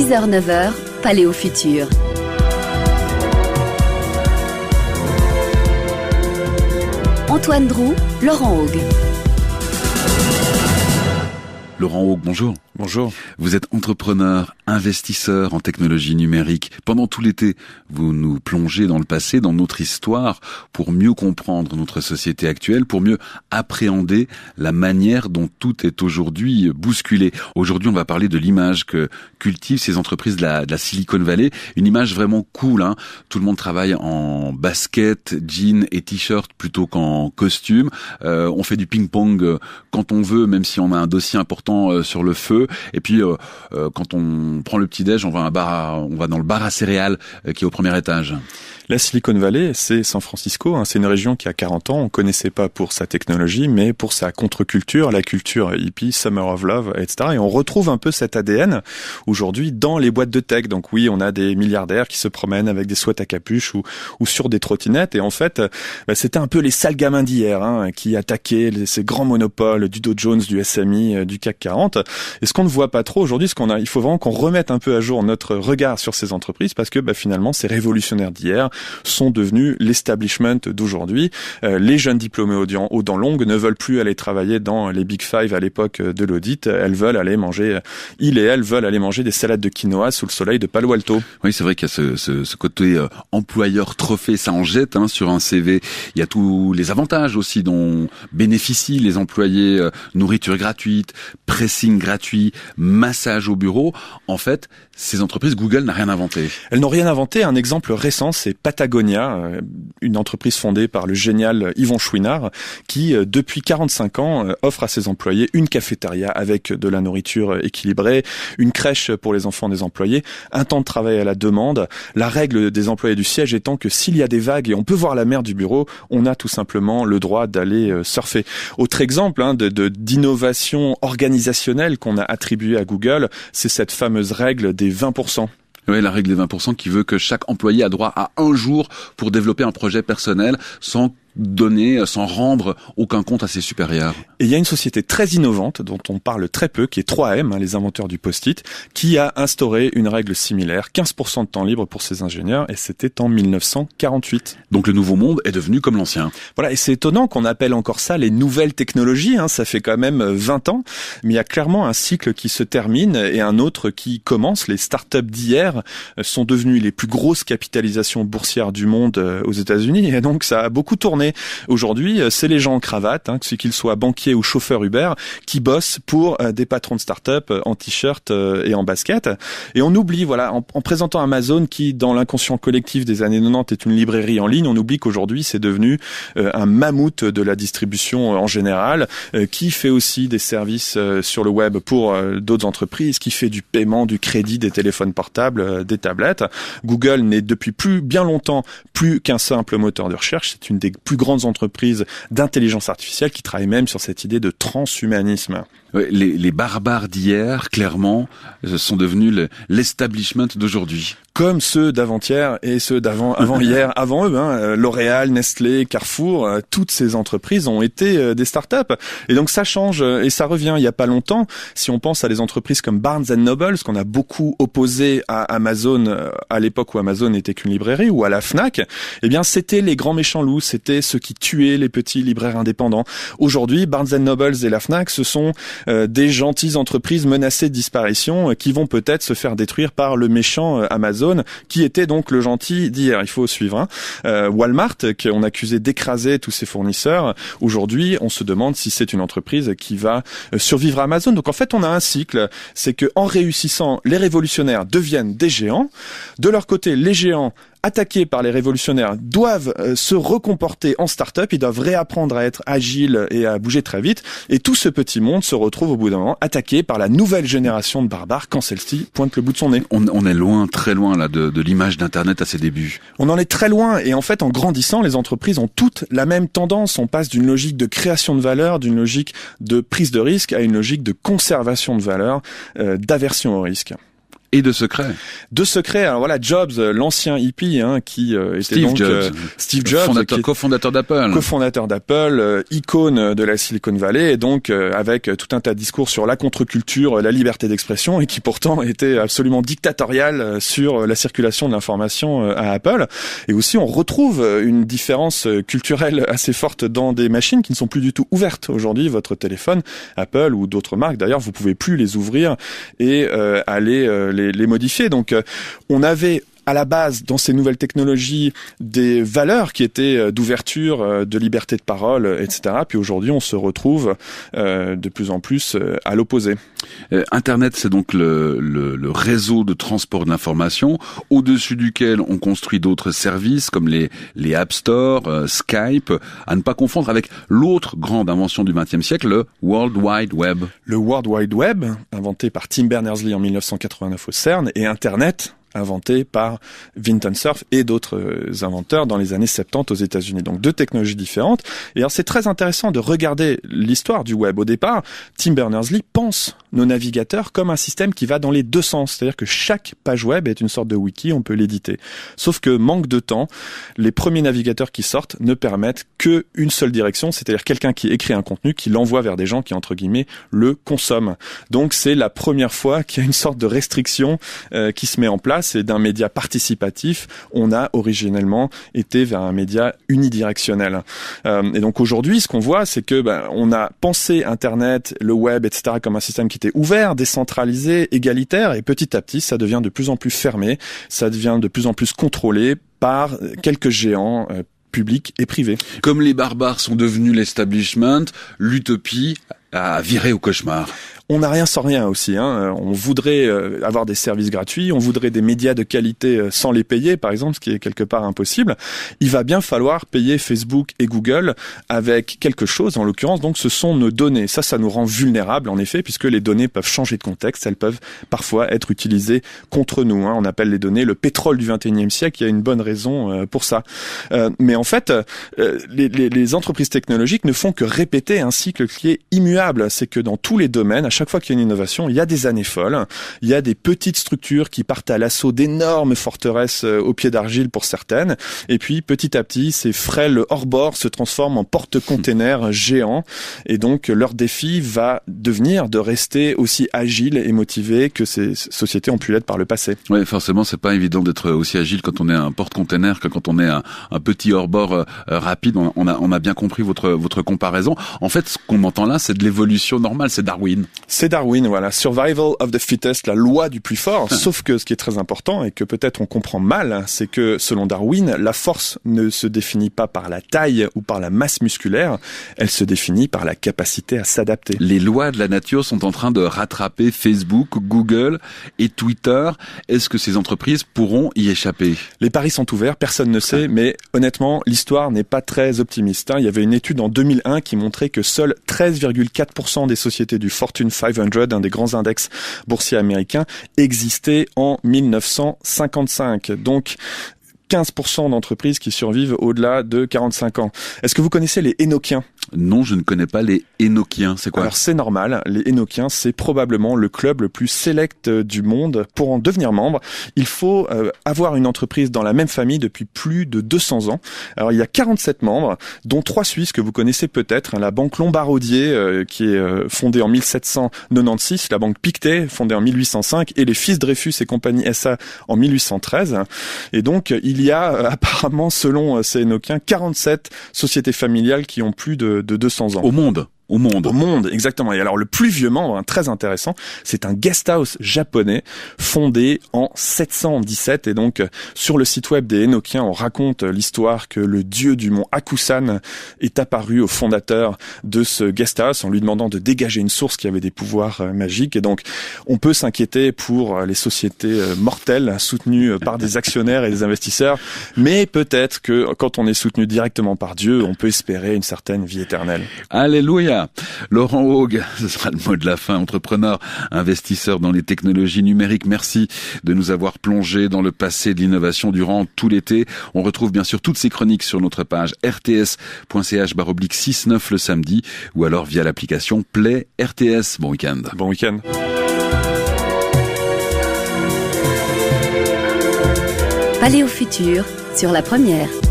6h-9h, Paléo Futur. Antoine Drou, Laurent Haug. Laurent Haug, bonjour. Bonjour. Vous êtes entrepreneur, investisseur en technologie numérique. Pendant tout l'été, vous nous plongez dans le passé, dans notre histoire, pour mieux comprendre notre société actuelle, pour mieux appréhender la manière dont tout est aujourd'hui bousculé. Aujourd'hui, on va parler de l'image que cultivent ces entreprises de la Silicon Valley. Une image vraiment cool, hein. Tout le monde travaille en basket, jean et t-shirt plutôt qu'en costume. On fait du ping-pong quand on veut, même si on a un dossier important sur le feu. Et puis quand on prend le petit-déj, on va dans le bar à céréales qui est au premier étage. La Silicon Valley, c'est San Francisco, hein. C'est une région qui a 40 ans. On connaissait pas pour sa technologie, mais pour sa contre-culture, la culture hippie, Summer of Love, etc. Et on retrouve un peu cet ADN aujourd'hui dans les boîtes de tech. Donc oui, on a des milliardaires qui se promènent avec des sweats à capuche ou sur des trottinettes. Et en fait, c'était un peu les sales gamins d'hier, hein, qui attaquaient ces grands monopoles du Dow Jones, du SMI, du CAC 40. Et ce qu'on ne voit pas trop aujourd'hui, il faut vraiment qu'on remette un peu à jour notre regard sur ces entreprises, parce que finalement, ces révolutionnaires d'hier sont devenus l'establishment d'aujourd'hui. Les jeunes diplômés aux dents longues ne veulent plus aller travailler dans les Big Five à l'époque de l'audit. Ils veulent aller manger des salades de quinoa sous le soleil de Palo Alto. Oui, c'est vrai qu'il y a ce côté employeur trophée, ça en jette sur un CV. Il y a tous les avantages aussi dont bénéficient les employés, nourriture gratuite, pressing gratuit, massage au bureau. En fait, ces entreprises, Google n'a rien inventé. Elles n'ont rien inventé. Un exemple récent, c'est Patagonia, une entreprise fondée par le génial Yvon Chouinard, qui, depuis 45 ans, offre à ses employés une cafétéria avec de la nourriture équilibrée, une crèche pour les enfants des employés, un temps de travail à la demande. La règle des employés du siège étant que s'il y a des vagues et on peut voir la mer du bureau, on a tout simplement le droit d'aller surfer. Autre exemple d'innovation organisationnelle qu'on a attribuée à Google, c'est cette fameuse règle des 20%. Oui, la règle des 20% qui veut que chaque employé a droit à un jour pour développer un projet personnel sans rendre aucun compte à ses supérieurs. Et il y a une société très innovante dont on parle très peu, qui est 3M, les inventeurs du post-it, qui a instauré une règle similaire, 15% de temps libre pour ses ingénieurs, et c'était en 1948. Donc le nouveau monde est devenu comme l'ancien. Voilà, et c'est étonnant qu'on appelle encore ça les nouvelles technologies, ça fait quand même 20 ans, mais il y a clairement un cycle qui se termine et un autre qui commence. Les startups d'hier sont devenues les plus grosses capitalisations boursières du monde aux États-Unis, et donc ça a beaucoup tourné. Aujourd'hui, c'est les gens en cravate, qu'ils soient banquiers ou chauffeurs Uber, qui bossent pour des patrons de start-up en t-shirt et en basket. Et on oublie, en présentant Amazon, qui dans l'inconscient collectif des années 90 est une librairie en ligne, on oublie qu'aujourd'hui c'est devenu un mammouth de la distribution en général, qui fait aussi des services sur le web pour d'autres entreprises, qui fait du paiement, du crédit, des téléphones portables, des tablettes. Google n'est depuis bien longtemps plus qu'un simple moteur de recherche. C'est une des plus grandes entreprises d'intelligence artificielle qui travaillent même sur cette idée de transhumanisme. Les barbares d'hier, clairement, sont devenus l'establishment d'aujourd'hui. Comme ceux d'avant-hier et ceux avant-hier, avant eux, L'Oréal, Nestlé, Carrefour, toutes ces entreprises ont été des startups. Et donc ça change et ça revient. Il y a pas longtemps, si on pense à des entreprises comme Barnes & Noble, ce qu'on a beaucoup opposé à Amazon à l'époque où Amazon n'était qu'une librairie, ou à la Fnac, eh bien c'était les grands méchants loups, c'était ceux qui tuaient les petits libraires indépendants. Aujourd'hui, Barnes & Noble et la Fnac, ce sont des gentilles entreprises menacées de disparition qui vont peut-être se faire détruire par le méchant Amazon, qui était donc le gentil d'hier. Il faut suivre. Walmart, qu'on accusait d'écraser tous ses fournisseurs, aujourd'hui, on se demande si c'est une entreprise qui va survivre à Amazon. Donc en fait, on a un cycle, c'est que en réussissant, les révolutionnaires deviennent des géants. De leur côté, les géants attaqués par les révolutionnaires doivent se recomporter en start-up, ils doivent réapprendre à être agiles et à bouger très vite, et tout ce petit monde se retrouve au bout d'un moment attaqué par la nouvelle génération de barbares quand celle-ci pointe le bout de son nez. On est loin, très loin là de l'image d'Internet à ses débuts. On en est très loin, et en fait en grandissant, les entreprises ont toutes la même tendance. On passe d'une logique de création de valeur, d'une logique de prise de risque, à une logique de conservation de valeur, d'aversion au risque. Et de secrets. De secrets. Alors voilà, Jobs, l'ancien hippie, qui était donc Steve Jobs, cofondateur d'Apple. Cofondateur d'Apple, icône de la Silicon Valley, et donc avec tout un tas de discours sur la contre-culture, la liberté d'expression, et qui pourtant était absolument dictatorial sur la circulation de l'information à Apple. Et aussi, on retrouve une différence culturelle assez forte dans des machines qui ne sont plus du tout ouvertes. Aujourd'hui, votre téléphone, Apple ou d'autres marques, d'ailleurs, vous pouvez plus les ouvrir et aller les modifier. Donc, on avait à la base, dans ces nouvelles technologies, des valeurs qui étaient d'ouverture, de liberté de parole, etc. Puis aujourd'hui, on se retrouve de plus en plus à l'opposé. Internet, c'est donc le réseau de transport de l'information, au-dessus duquel on construit d'autres services comme les App Store, Skype, à ne pas confondre avec l'autre grande invention du XXe siècle, le World Wide Web. Le World Wide Web, inventé par Tim Berners-Lee en 1989 au CERN, et Internet, inventé par Vinton Cerf et d'autres inventeurs dans les années 70 aux États-Unis. Donc deux technologies différentes. Et alors c'est très intéressant de regarder l'histoire du web. Au départ, Tim Berners-Lee pense nos navigateurs comme un système qui va dans les deux sens. C'est-à-dire que chaque page web est une sorte de wiki, on peut l'éditer. Sauf que manque de temps, les premiers navigateurs qui sortent ne permettent qu'une seule direction, c'est-à-dire quelqu'un qui écrit un contenu, qui l'envoie vers des gens qui, entre guillemets, le consomment. Donc c'est la première fois qu'il y a une sorte de restriction qui se met en place. Et d'un média participatif, on a originellement été vers un média unidirectionnel. Et donc aujourd'hui, ce qu'on voit, c'est que on a pensé Internet, le web, etc. comme un système qui était ouvert, décentralisé, égalitaire, et petit à petit, ça devient de plus en plus fermé, ça devient de plus en plus contrôlé par quelques géants publics et privés. Comme les barbares sont devenus l'establishment, l'utopie a viré au cauchemar. On n'a rien sans rien aussi. On voudrait avoir des services gratuits, on voudrait des médias de qualité sans les payer, par exemple, ce qui est quelque part impossible. Il va bien falloir payer Facebook et Google avec quelque chose. En l'occurrence, donc, ce sont nos données. Ça nous rend vulnérables, en effet, puisque les données peuvent changer de contexte. Elles peuvent parfois être utilisées contre nous. On appelle les données le pétrole du XXIe siècle. Il y a une bonne raison pour ça. Mais en fait, les entreprises technologiques ne font que répéter un cycle qui est immuable. C'est que dans tous les domaines, à chaque fois qu'il y a une innovation, il y a des années folles, il y a des petites structures qui partent à l'assaut d'énormes forteresses au pied d'argile pour certaines, et puis petit à petit, ces frêles hors-bord se transforment en porte-containers géants, et donc leur défi va devenir de rester aussi agile et motivé que ces sociétés ont pu l'être par le passé. Oui, forcément, c'est pas évident d'être aussi agile quand on est un porte-container que quand on est un petit hors-bord rapide. On a bien compris votre comparaison. En fait, ce qu'on entend là, c'est de l'évolution normale, c'est Darwin. C'est Darwin, voilà. Survival of the fittest, la loi du plus fort. Sauf que ce qui est très important et que peut-être on comprend mal, c'est que selon Darwin, la force ne se définit pas par la taille ou par la masse musculaire, elle se définit par la capacité à s'adapter. Les lois de la nature sont en train de rattraper Facebook, Google et Twitter. Est-ce que ces entreprises pourront y échapper? Les paris sont ouverts, personne ne sait, mais honnêtement, l'histoire n'est pas très optimiste. Il y avait une étude en 2001 qui montrait que seuls 13,4% des sociétés du Fortune 500, un des grands index boursiers américains, existait en 1955. Donc 15% d'entreprises qui survivent au-delà de 45 ans. Est-ce que vous connaissez les Enochiens ? Non, je ne connais pas les Enochiens. C'est quoi ? Alors c'est normal, les Enochiens, c'est probablement le club le plus select du monde. Pour en devenir membre, il faut avoir une entreprise dans la même famille depuis plus de 200 ans. Alors il y a 47 membres, dont 3 Suisses que vous connaissez peut-être, la banque Lombard-Odier qui est fondée en 1796, la banque Pictet fondée en 1805 et les fils Dreyfus et compagnie SA en 1813. Et donc il y a apparemment, selon ces Enochiens, 47 sociétés familiales qui ont plus de 200 ans. Au monde. Au monde, exactement. Et alors le plus vieux membre, très intéressant, c'est un guest house japonais fondé en 717. Et donc sur le site web des Enochiens, on raconte l'histoire que le dieu du mont Hakusan est apparu au fondateur de ce guest house en lui demandant de dégager une source qui avait des pouvoirs magiques. Et donc on peut s'inquiéter pour les sociétés mortelles soutenues par des actionnaires et des investisseurs, mais peut-être que quand on est soutenu directement par Dieu, on peut espérer une certaine vie éternelle. Alléluia. Laurent Haug, ce sera le mot de la fin, entrepreneur, investisseur dans les technologies numériques. Merci de nous avoir plongé dans le passé de l'innovation durant tout l'été. On retrouve bien sûr toutes ces chroniques sur notre page rts.ch/69 le samedi ou alors via l'application Play RTS. Bon week-end. Bon week-end. Palais au futur sur la première.